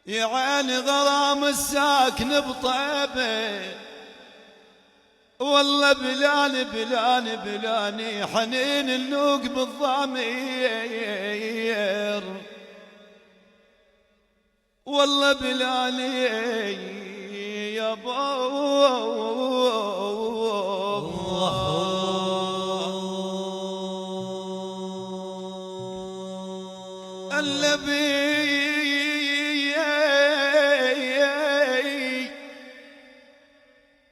يا عيني غرام الساكن بطيبه، والله بلاني بلاني بلاني حنين اللوق بالضمير، والله بلاني يا النبي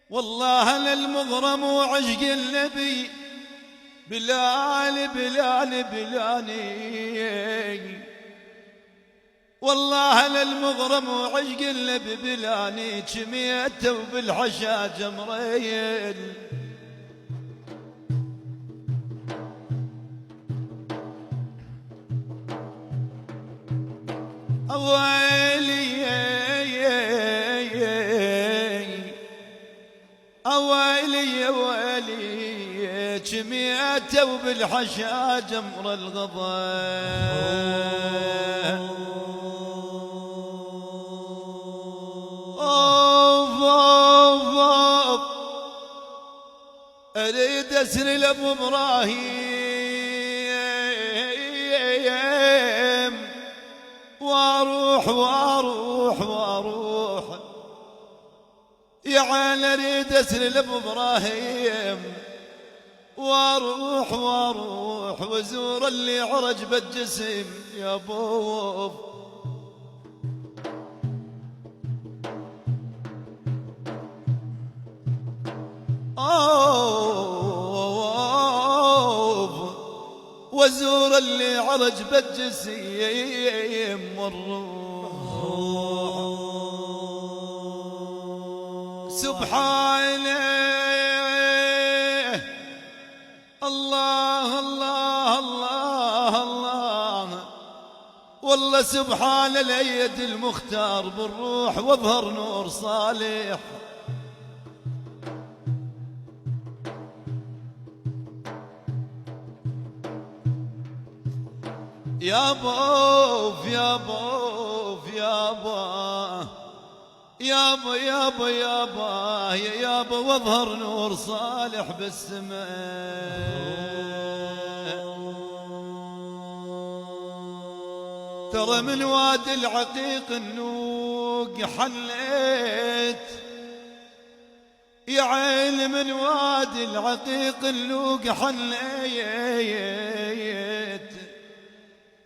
والله للمغرم وعشق النبي بلاني بلاني بلاني، والله للمغرم وعشق النبي بلاني جميته وبالحشا جمريل. أويلي أويلي أويلي جميته وبالحشا جمر الغضب. أريد أسري لأبو إبراهيم واروح واروح واروح، يا عين أريد أسري لأبو إبراهيم واروح واروح وزور اللي عرج بالجسم يا ابو. وزور اللي عرج بالجسيم والروح سبحانه. الله الله الله الله، والله سبحان الأيد المختار بالروح واظهر نور صالح. يا بوف يا بوف يا با يا با يا با يا با يا با واظهر نور صالح بالسماء. ترى من وادي العقيق النوق حليت، يا عين من وادي العقيق النوق حليت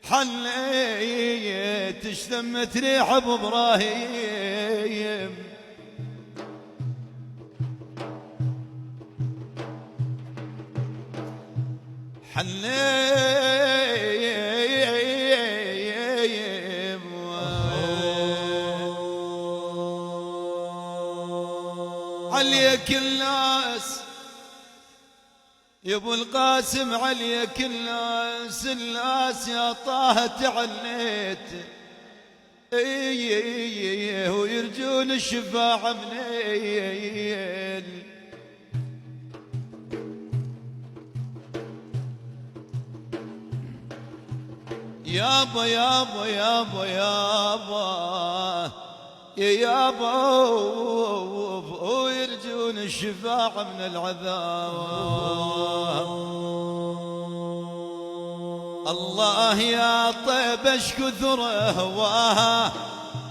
حليت اشتمت ريح ابو ابراهيم. حليم عليك الناس يا ابو القاسم، عليك الناس الناس يا طه تعنيت، ويرجون الشفاعة منين. يابا يابا يابا يابا يابا ويرجون الشفاعة من العذاب. الله يا طيب اشكو ثرواها،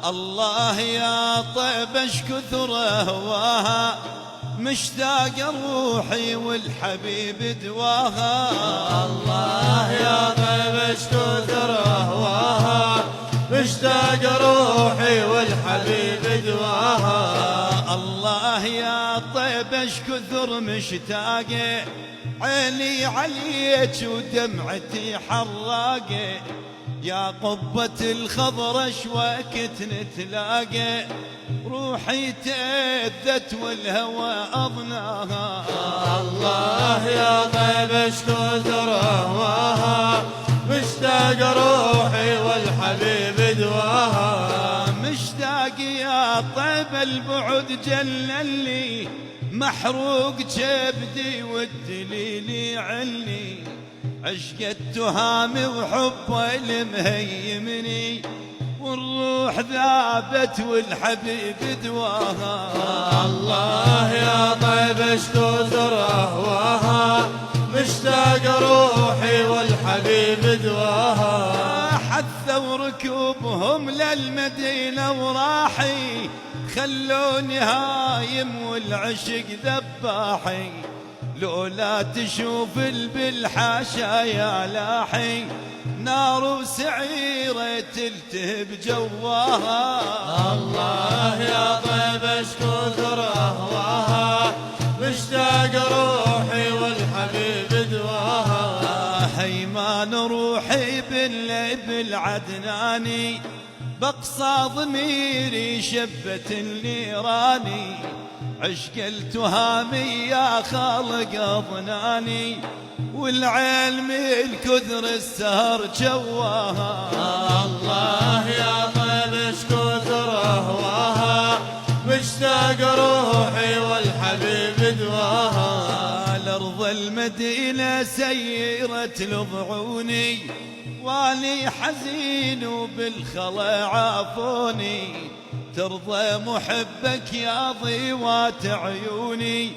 الله يا طيب اشكو ثرواها، مشتاق روحي والحبيب دواها. الله يا طيب اشكو ثرواها، مشتاق روحي والحبيب دواها. الله يا طيب اشكو ثر مشتاقه، عيني عليك ودمعتي حراقه، يا قبة الخضر اشواك نتلاقى، روحي تأذت والهوى أضناها. الله يا طيب اشكو ثرواها، مشتاق روحي والحبيب دواها. مشتاق يا طيب البعد جللي، محروق جبدي والدليل يعلي، عشق التهامي وحبه المهيمني، والروح ذابت والحبيب دواها. الله يا طيب اشكو ذرواها، مشتاق روحي والحبيب دواها. حثوا ركوبهم للمدينة وراحي، خلوني هايم والعشق ذباحي. لولا تشوف بالحاشا يا لاحي، نار وسعيرة تلتهب جواها. الله يا طيب اشكو ذرواها، مشتاق روحي والحبيب دواها. هيمان روحي بالليل العدناني، بقصى ضميري شبة النيراني. عشق التهامي يا خالق اظناني، والعين من كثر السهر جواها. الله يا طيب اشكو ذرواها، مشتاق روحي والحبيب دواها. الأرض المدينة سيرت لضعوني، واني حزين وبالخلا عافوني. ترضى محبك يا ضيوات عيوني،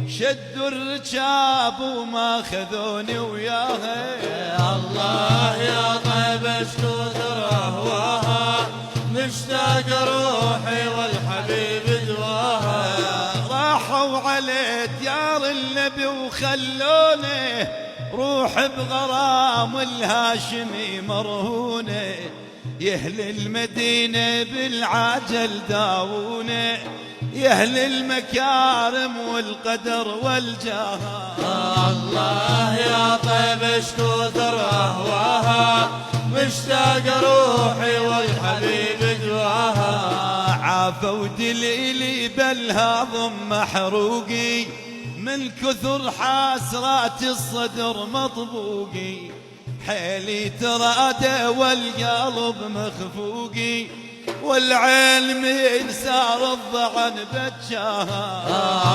شدوا الرجاب وما خذوني وياها. الله يا طيب اشكو ذرواها، مشتاق روحي والحبيب دواها. راحوا على ديار النبي وخلونه، روح بغرام الهاشمي مرهونه. يهل المدينة بالعجل داوونه، يهل المكارم والقدر والجاه. الله يا طيب اشكو ذرواها، مشتاق روحي والحبيب دواها. عافوا دليلي بالهاضم محروقي، من كثر حسرات الصدر مطبوقي. حيلي ترادى والقلب مخفوقي، والعين من سار الضعن بتشاها.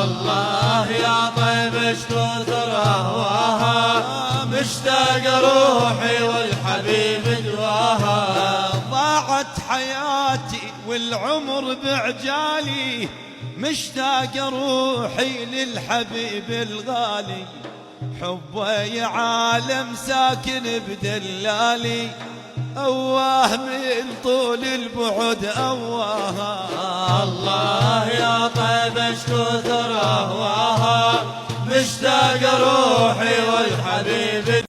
الله يا طيب اشكو ذرواها، مشتاق روحي والحبيب دواها. ضاعت حياتي والعمر بعجالي، مشتاق روحي للحبيب الغالي. حبه يا عالم ساكن بدلالي، أواه من طول البعد أواه. الله يا طيب اشكو ذرواها، مشتاق روحي والحبيب